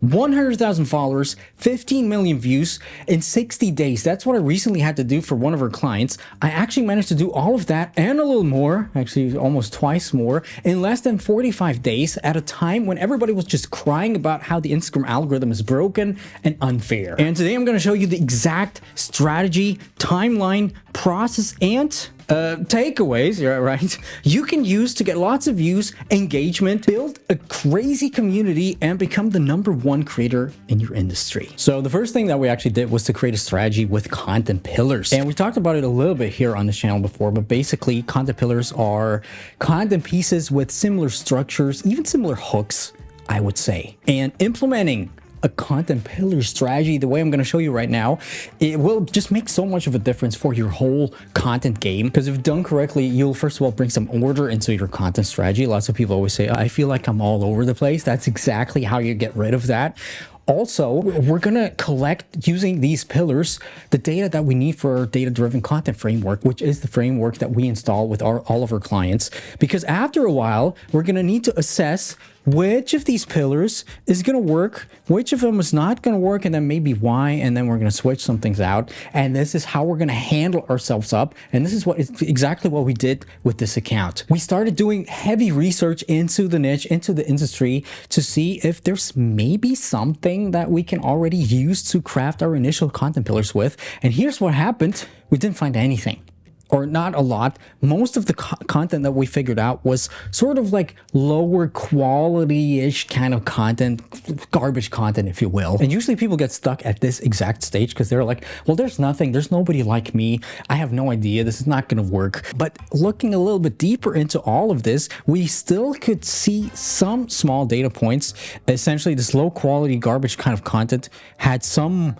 100,000 followers, 15 million views in 60 days. That's what I recently had to do for one of our clients. I actually managed to do all of that and a little more, actually almost twice more, in less than 45 days at a time when everybody was just crying about how the Instagram algorithm is broken and unfair. And today I'm going to show you the exact strategy, timeline, process, and takeaways, right, you can use to get lots of views, engagement, build a crazy community, and become the #1 creator in your industry. So the first thing that we actually did was to create a strategy with content pillars. And we talked about it a little bit here on the channel before, but basically content pillars are content pieces with similar structures, even similar hooks, I would say. And implementing a content pillar strategy the way I'm going to show you right now, it will just make so much of a difference for your whole content game, because if done correctly, you'll first of all bring some order into your content strategy. Lots of people always say, I feel like I'm all over the place. That's exactly how you get rid of that. Also, we're going to collect, using these pillars, the data that we need for our data-driven content framework, which is the framework that we install with all of our clients. Because after a while, we're going to need to assess which of these pillars is going to work, which of them is not going to work, and then maybe why, and then we're going to switch some things out. And this is how we're going to handle ourselves up. And this is exactly what we did with this account. We started doing heavy research into the niche, into the industry, to see if there's maybe something that we can already use to craft our initial content pillars with. And here's what happened. We didn't find anything. Or not a lot. Most of the content that we figured out was sort of like lower quality-ish kind of content, garbage content, if you will. And usually people get stuck at this exact stage because they're like, well, there's nothing, there's nobody like me. I have no idea, this is not going to work. But looking a little bit deeper into all of this, we still could see some small data points. Essentially, this low quality garbage kind of content had some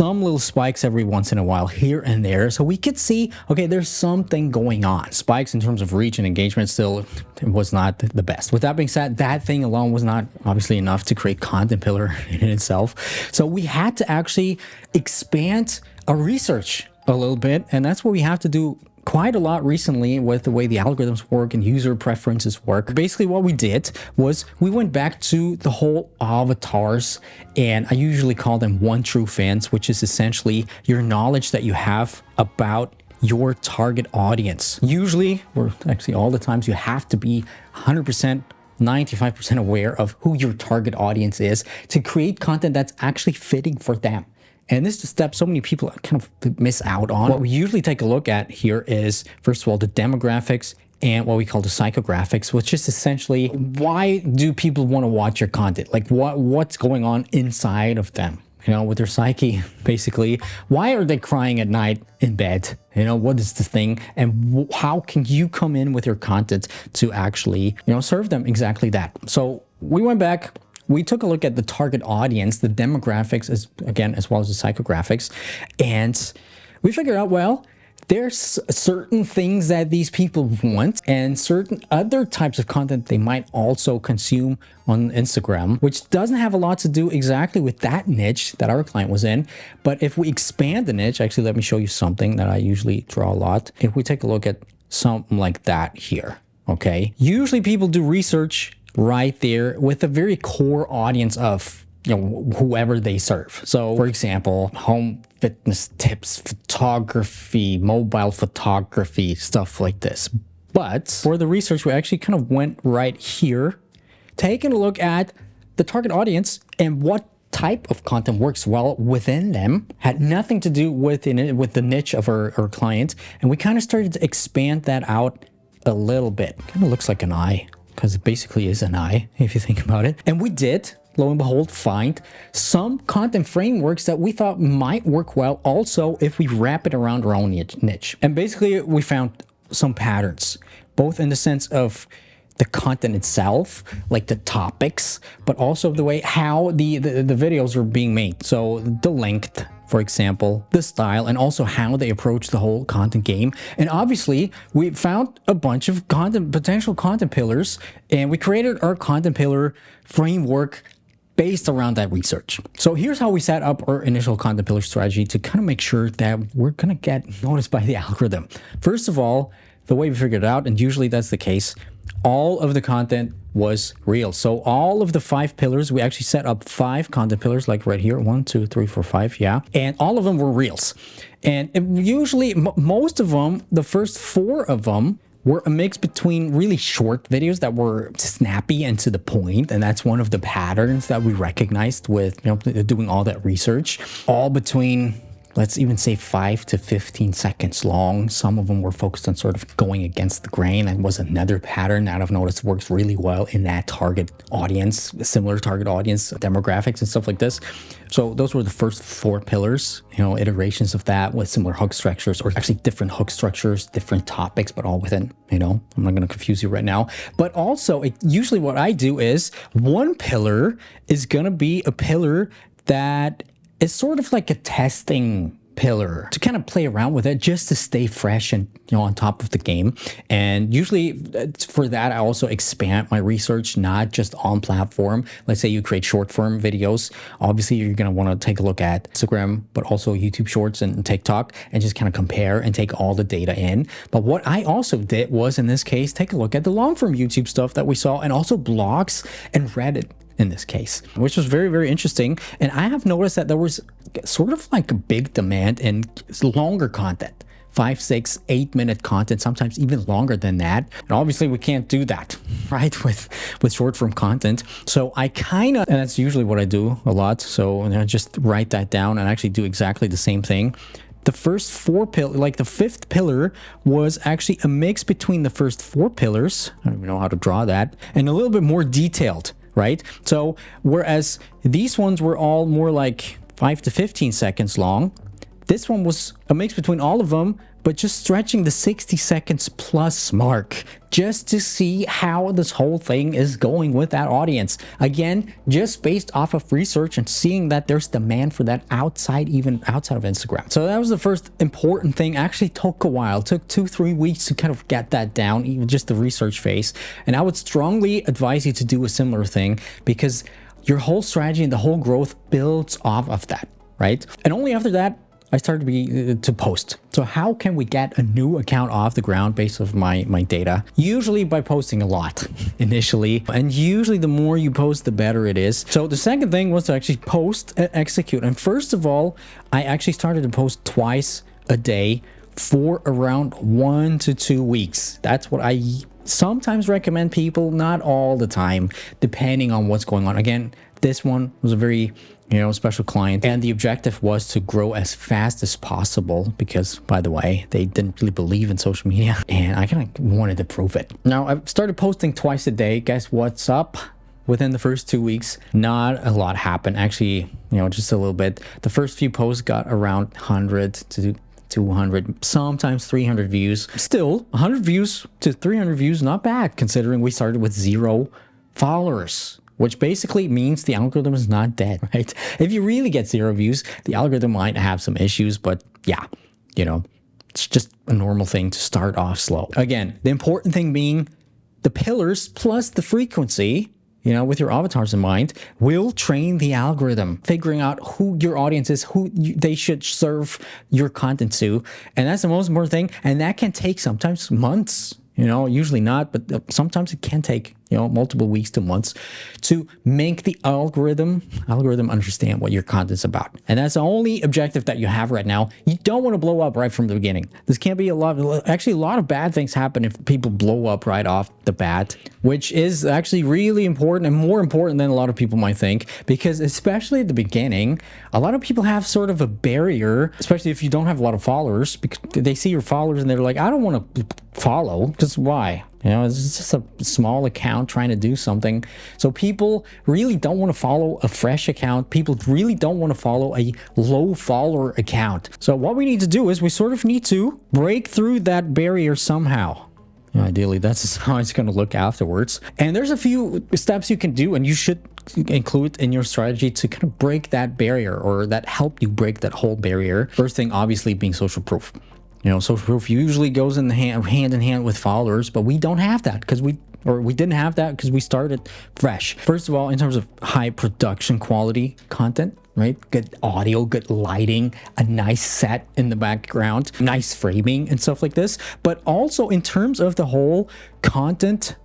little spikes every once in a while here and there. So we could see, okay, there's something going on. Spikes in terms of reach and engagement still was not the best. With that being said, that thing alone was not obviously enough to create content pillar in itself. So we had to actually expand our research a little bit, and that's what we have to do quite a lot recently with the way the algorithms work and user preferences work. Basically what we did was we went back to the whole avatars, and I usually call them one true fans, which is essentially your knowledge that you have about your target audience. Usually, or actually all the times, you have to be 100%, 95% aware of who your target audience is to create content that's actually fitting for them. And this is a step so many people kind of miss out on. What we usually take a look at here is, first of all, the demographics and what we call the psychographics, which is essentially, why do people want to watch your content? Like what's going on inside of them? You know, with their psyche, basically. Why are they crying at night in bed? You know, what is the thing? And how can you come in with your content to actually, you know, serve them exactly that? So we went back, we took a look at the target audience, the demographics, as well as the psychographics. And we figured out, well, there's certain things that these people want and certain other types of content they might also consume on Instagram, which doesn't have a lot to do exactly with that niche that our client was in. But if we expand the niche, actually, let me show you something that I usually draw a lot. If we take a look at something like that here, okay? Usually people do research right there with a very core audience of, you know, whoever they serve. So for example, home fitness tips, photography, mobile photography, stuff like this. But for the research, we actually kind of went right here, taking a look at the target audience and what type of content works well within them. Had nothing to do with the niche of our client. And we kind of started to expand that out a little bit. Kind of looks like an eye, because it basically is an eye, if you think about it. And we did, lo and behold, find some content frameworks that we thought might work well also if we wrap it around our own niche. And basically we found some patterns, both in the sense of the content itself, like the topics, but also the way how the videos are being made. So the length, for example, the style, and also how they approach the whole content game. And obviously, we found a bunch of potential content pillars, and we created our content pillar framework based around that research. So here's how we set up our initial content pillar strategy to kind of make sure that we're going to get noticed by the algorithm. First of all, the way we figured it out, and usually that's the case, all of the content was Reels. So all of the 5 pillars, we actually set up 5 content pillars, like right here, 1, 2, 3, 4, 5, yeah. And all of them were Reels. And usually, most of them, the first 4 of them, were a mix between really short videos that were snappy and to the point, and that's one of the patterns that we recognized with, you know, doing all that research. All between, let's even say, 5 to 15 seconds long. Some of them were focused on sort of going against the grain, and was another pattern that I've noticed works really well in that target audience, similar target audience demographics and stuff like this. So those were the first 4 pillars, you know, iterations of that with similar hook structures, or actually different hook structures, different topics, but all within, you know, I'm not going to confuse you right now. But also, usually what I do is one pillar is going to be a pillar that is sort of like a testing pillar to kind of play around with it, just to stay fresh and, you know, on top of the game. And usually for that, I also expand my research, not just on platform. Let's say you create short form videos. Obviously, you're going to want to take a look at Instagram, but also YouTube Shorts and TikTok, and just kind of compare and take all the data in. But what I also did was, in this case, take a look at the long form YouTube stuff that we saw, and also blogs and Reddit in this case, which was very, very interesting. And I have noticed that there was sort of like a big demand in longer content, 5, 6, 8-minute content, sometimes even longer than that. And obviously we can't do that, right, with short form content. So I kind of, and that's usually what I do a lot. So I just write that down and actually do exactly the same thing. The first 4 pillars, like the 5th pillar, was actually a mix between the first 4 pillars. I don't even know how to draw that, and a little bit more detailed. Right? So whereas these ones were all more like 5 to 15 seconds long, this one was a mix between all of them, but just stretching the 60 seconds plus mark, just to see how this whole thing is going with that audience. Again, just based off of research and seeing that there's demand for that even outside of Instagram. So that was the first important thing. Actually took a while, took 2-3 weeks to kind of get that down, even just the research phase. And I would strongly advise you to do a similar thing, because your whole strategy and the whole growth builds off of that, right? And only after that, I started to post. So how can we get a new account off the ground based off my data? Usually by posting a lot initially. And usually the more you post, the better it is. So the second thing was to actually post and execute. And first of all, I actually started to post twice a day for around 1 to 2 weeks. That's what I sometimes recommend people, not all the time, depending on what's going on. Again, this one was a very, you know, special client, and the objective was to grow as fast as possible, because, by the way, they didn't really believe in social media, and I kind of wanted to prove it. Now, I started posting twice a day. Guess what's up? Within the first 2 weeks, not a lot happened. Actually, you know, just a little bit. The first few posts got around 100 to 200, sometimes 300 views. Still, 100 views to 300 views, not bad, considering we started with 0 followers. Which basically means the algorithm is not dead, right? If you really get 0 views, the algorithm might have some issues, but yeah, you know, it's just a normal thing to start off slow. Again, the important thing being the pillars plus the frequency, you know, with your avatars in mind, will train the algorithm, figuring out who your audience is, they should serve your content to. And that's the most important thing. And that can take sometimes months. You know, usually not, but sometimes it can take, you know, multiple weeks to months to make the algorithm understand what your content's about. And that's the only objective that you have right now. You don't want to blow up right from the beginning. This can't be a lot of bad things happen if people blow up right off the bat, which is actually really important, and more important than a lot of people might think, because especially at the beginning, a lot of people have sort of a barrier, especially if you don't have a lot of followers, because they see your followers and they're like, I don't want to follow, because why? You know, it's just a small account trying to do something. So people really don't want to follow a fresh account. People really don't want to follow a low follower account. So what we need to do is we sort of need to break through that barrier somehow. Ideally, that's how it's going to look afterwards. And there's a few steps you can do, and you should include in your strategy to kind of break that barrier, or that help you break that whole barrier. First thing, obviously, being social proof. You know, social proof usually goes in hand in hand with followers, but we don't have that because we didn't have that because we started fresh. First of all, in terms of high production quality content, right? Good audio, good lighting, a nice set in the background, nice framing and stuff like this. But also in terms of the whole content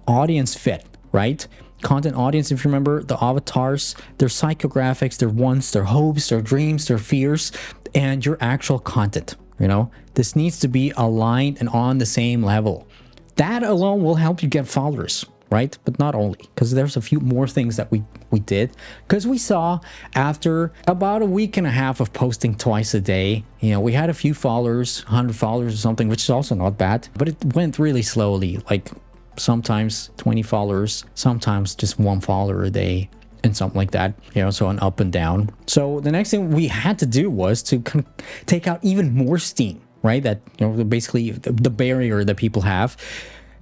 audience fit, right? Content audience, if you remember, the avatars, their psychographics, their wants, their hopes, their dreams, their fears, and your actual content. You know, this needs to be aligned and on the same level. That alone will help you get followers, right? But not only, because there's a few more things that we did, because we saw after about a week and a half of posting twice a day, you know, we had a few followers, 100 followers or something, which is also not bad, but it went really slowly, like sometimes 20 followers, sometimes just 1 follower a day, and something like that, you know, so an up and down. So the next thing we had to do was to kind of take out even more steam, right? That, you know, basically the barrier that people have.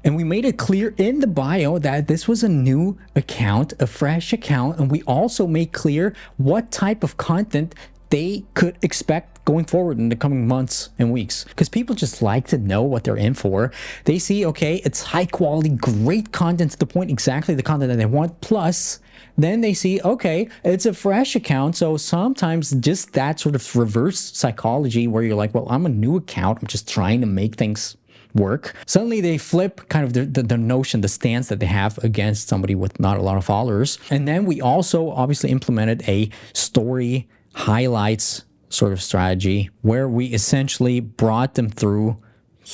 And we made it clear in the bio that this was a new account, a fresh account. And we also made clear what type of content they could expect going forward in the coming months and weeks, because people just like to know what they're in for. They see, okay, it's high quality, great content to the point, exactly the content that they want. Plus, then they see, okay, it's a fresh account. So sometimes just that sort of reverse psychology where you're like, well, I'm a new account, I'm just trying to make things work. Suddenly they flip kind of the notion, the stance that they have against somebody with not a lot of followers. And then we also obviously implemented a story highlights sort of strategy where we essentially brought them through,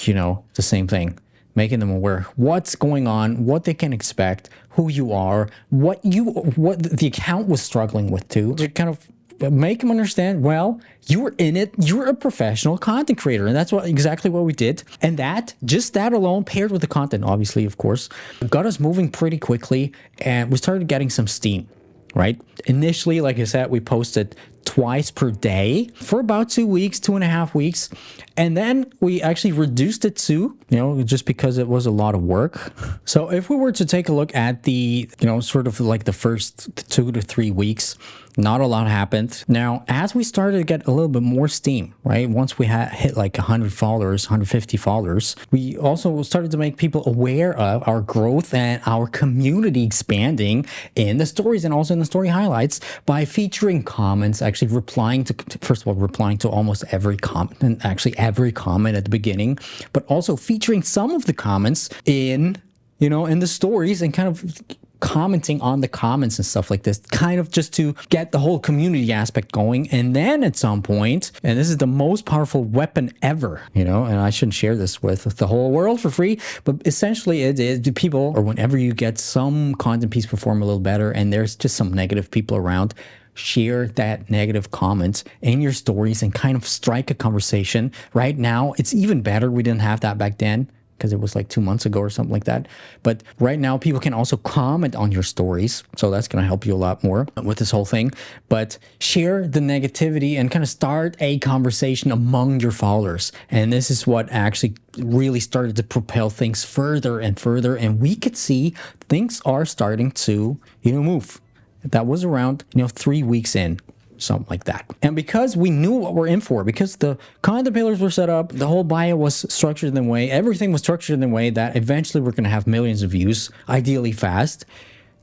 you know, the same thing, making them aware what's going on, what they can expect, who you are, what the account was struggling with too, to kind of make them understand, well, you were in it, you're a professional content creator. And that's exactly what we did. And just that alone, paired with the content, obviously, of course, got us moving pretty quickly. And we started getting some steam, right? Initially, like I said, we posted twice per day for about 2 weeks, 2.5 weeks. And then we actually reduced it to, you know, just because it was a lot of work. So if we were to take a look at the, you know, sort of like the first 2 to 3 weeks, not a lot happened. Now, as we started to get a little bit more steam, right? Once we had hit like 100 followers, 150 followers, we also started to make people aware of our growth and our community expanding in the stories and also in the story highlights by featuring comments, actually replying to, first of all, replying to almost every comment, and actually every comment at the beginning, but also featuring some of the comments in, you know, in the stories and kind of commenting on the comments and stuff like this, kind of just to get the whole community aspect going. And then at some point, and this is the most powerful weapon ever, you know, and I shouldn't share this with the whole world for free, but essentially it is people, or whenever you get some content piece perform a little better and there's just some negative people around, share that negative comment in your stories and kind of strike a conversation. Right now, it's even better. We didn't have that back then, because it was like 2 months ago or something like that. But right now, people can also comment on your stories. So that's going to help you a lot more with this whole thing. But share the negativity and kind of start a conversation among your followers. And this is what actually really started to propel things further and further. And we could see things are starting to, you know, move. That was around, you know, 3 weeks in. Something like that. And because we knew what we're in for, because the content pillars were set up, the whole bio was structured in a way, everything was structured in a way that eventually we're going to have millions of views, ideally fast.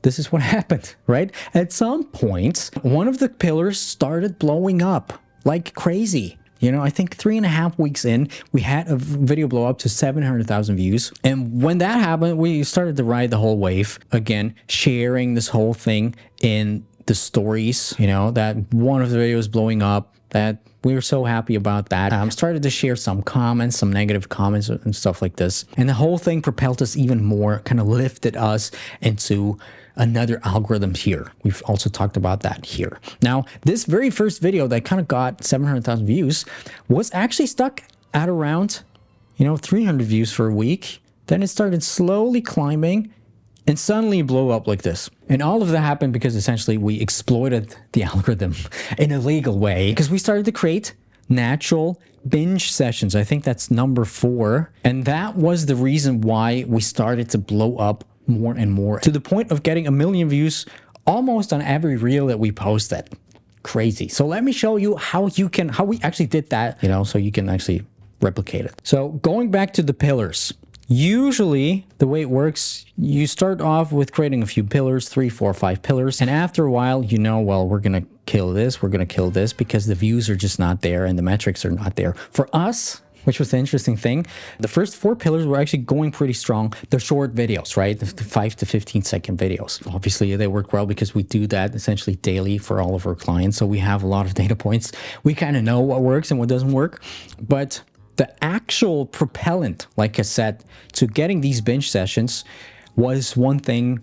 This is what happened, right? At some point, one of the pillars started blowing up like crazy. You know, I think 3.5 weeks in, we had a video blow up to 700,000 views. And when that happened, we started to ride the whole wave. Again, sharing this whole thing in the stories, you know, that one of the videos blowing up, that we were so happy about that. Started to share some comments, some negative comments and stuff like this. And the whole thing propelled us even more, kind of lifted us into another algorithm here. We've also talked about that here. Now, this very first video that kind of got 700,000 views was actually stuck at around, you know, 300 views for a week. Then it started slowly climbing and suddenly blow up like this. And all of that happened because essentially we exploited the algorithm in a legal way, because we started to create natural binge sessions. I think that's number 4. And that was the reason why we started to blow up more and more, to the point of getting 1 million views almost on every reel that we posted. Crazy. So let me show you how we actually did that, you know, so you can actually replicate it. So going back to the pillars, usually the way it works, you start off with creating a few pillars, 3, 4, 5 pillars. And after a while, you know, well, we're going to kill this, we're going to kill this, because the views are just not there and the metrics are not there. For us, which was the interesting thing. The first 4 pillars were actually going pretty strong. They're short videos, right? The 5 to 15-second videos. Obviously, they work well because we do that essentially daily for all of our clients. So we have a lot of data points. We kind of know what works and what doesn't work. But the actual propellant, like I said, to getting these binge sessions was one thing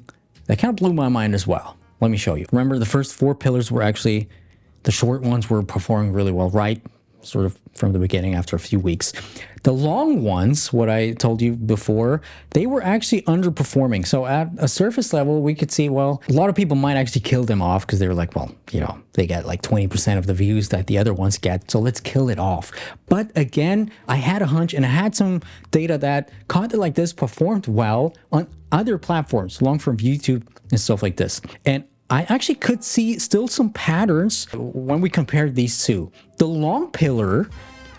that kind of blew my mind as well. Let me show you. Remember, the first 4 pillars were actually, the short ones were performing really well, right? Sort of from the beginning after a few weeks. The long ones, what I told you before, they were actually underperforming. So at a surface level, we could see, well, a lot of people might actually kill them off because they were like, well, you know, they get like 20% of the views that the other ones get. So let's kill it off. But again, I had a hunch and I had some data that content like this performed well on other platforms, long from YouTube and stuff like this. And I actually could see still some patterns when we compared these two. The long pillar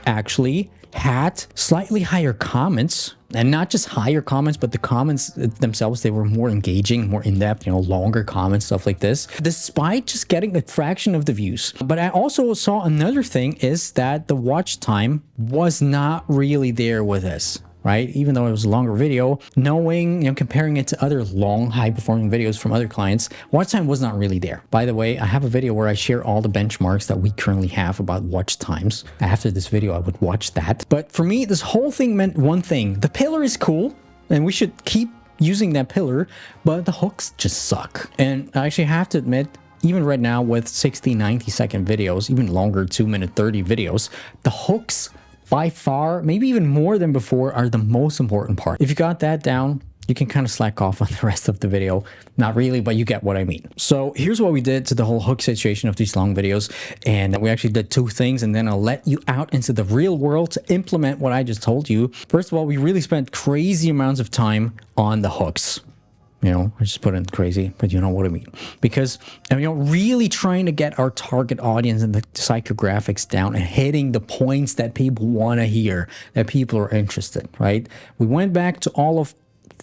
actually had slightly higher comments, and not just higher comments, but the comments themselves, they were more engaging, more in-depth, you know, longer comments, stuff like this, despite just getting a fraction of the views. But I also saw another thing is that the watch time was not really there with this. Right? Even though it was a longer video, knowing, you know, comparing it to other long, high-performing videos from other clients, watch time was not really there. By the way, I have a video where I share all the benchmarks that we currently have about watch times. After this video, I would watch that. But for me, this whole thing meant one thing. The pillar is cool, and we should keep using that pillar, but the hooks just suck. And I actually have to admit, even right now with 60, 90-second videos, even longer, 2-minute, 30 videos, the hooks by far, maybe even more than before, are the most important part. If you got that down, you can kind of slack off on the rest of the video. Not really, but you get what I mean. So here's what we did to the whole hook situation of these long videos. And we actually did 2 things, and then I'll let you out into the real world to implement what I just told you. First of all, we really spent crazy amounts of time on the hooks. You know, I just put in crazy, but you know what I mean. Because, you know, really trying to get our target audience and the psychographics down and hitting the points that people want to hear, that people are interested, right? We went back to all of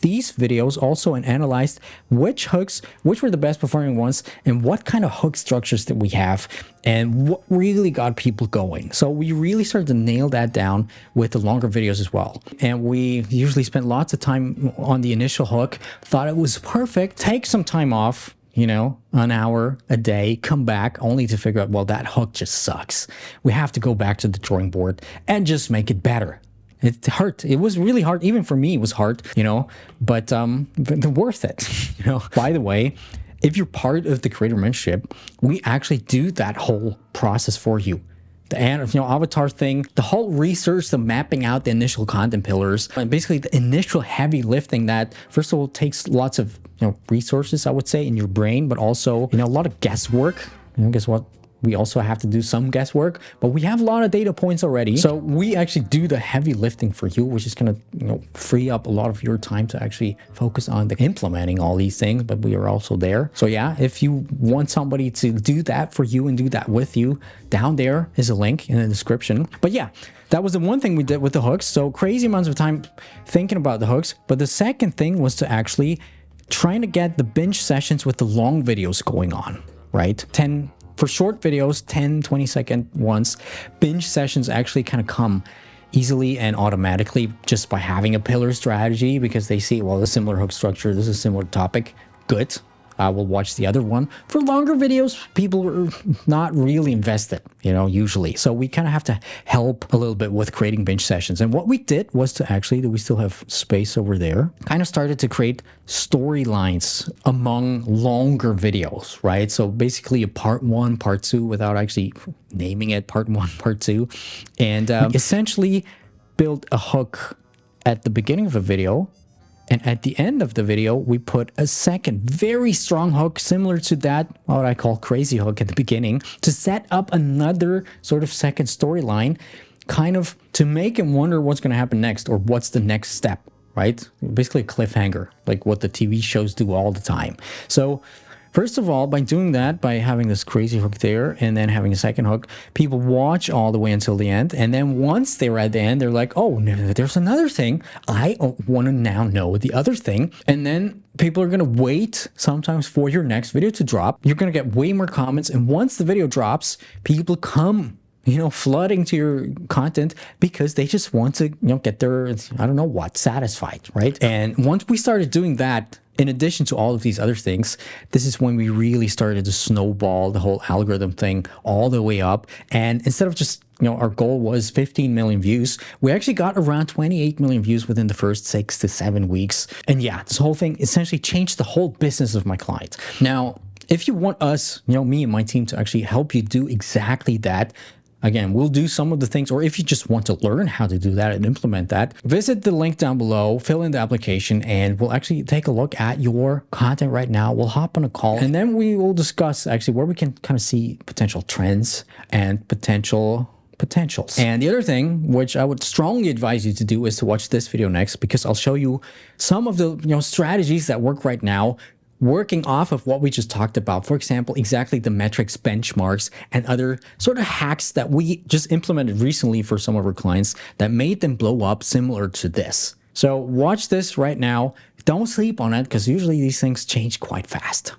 these videos also and analyzed which hooks, which were the best performing ones, and what kind of hook structures that we have, and what really got people going. So we really started to nail that down with the longer videos as well. And we usually spent lots of time on the initial hook, thought it was perfect, take some time off, you know, an hour a day, come back only to figure out, well, that hook just sucks. We have to go back to the drawing board and just make it better. It hurt. It was really hard. Even for me, it was hard, you know, but worth it, you know. By the way, if you're part of the creator mentorship, we actually do that whole process for you. The avatar thing, the whole research, the mapping out the initial content pillars, and basically the initial heavy lifting that, first of all, takes lots of, you know, resources, I would say, in your brain, but also, you know, a lot of guesswork. You know, guess what? We also have to do some guesswork, but we have a lot of data points already. So we actually do the heavy lifting for you, which is going to, you know, free up a lot of your time to actually focus on implementing all these things, but we are also there. So yeah, if you want somebody to do that for you and do that with you, down there is a link in the description. But yeah, that was the one thing we did with the hooks. So crazy amounts of time thinking about the hooks. But the second thing was to actually trying to get the binge sessions with the long videos going on, right? For short videos, 10, 20-second ones, binge sessions actually kind of come easily and automatically just by having a pillar strategy, because they see, well, a similar hook structure, this is a similar topic, good. I will watch the other one. For longer videos, people are not really invested, you know, usually. So we kind of have to help a little bit with creating binge sessions. And what we did was to actually, we still have space over there, kind of started to create storylines among longer videos, right? So basically a part 1, part 2, without actually naming it part 1, part 2. And essentially build a hook at the beginning of a video. And at the end of the video, we put a second very strong hook, similar to that, what I call crazy hook at the beginning, to set up another sort of second storyline, kind of to make him wonder what's going to happen next or what's the next step, right? Basically a cliffhanger, like what the TV shows do all the time. So first of all, by doing that, by having this crazy hook there and then having a second hook, people watch all the way until the end. And then once they're at the end, they're like, oh, no, there's another thing. I want to now know the other thing. And then people are going to wait sometimes for your next video to drop. You're going to get way more comments. And once the video drops, people come flooding to your content because they just want to, get their, I don't know what, satisfied, right? And once we started doing that, in addition to all of these other things, this is when we really started to snowball the whole algorithm thing all the way up. And instead of just, our goal was 15 million views, we actually got around 28 million views within the first 6 to 7 weeks. And yeah, this whole thing essentially changed the whole business of my client. Now, if you want us, me and my team to actually help you do exactly that, again, we'll do some of the things, or if you just want to learn how to do that and implement that, visit the link down below, fill in the application, and we'll actually take a look at your content right now. We'll hop on a call, and then we will discuss actually where we can kind of see potential trends and potentials. And the other thing, which I would strongly advise you to do, is to watch this video next, because I'll show you some of the strategies that work right now, working off of what we just talked about. For example, exactly the metrics, benchmarks, and other sort of hacks that we just implemented recently for some of our clients that made them blow up, similar to this. So watch this right now. Don't sleep on it, because usually these things change quite fast.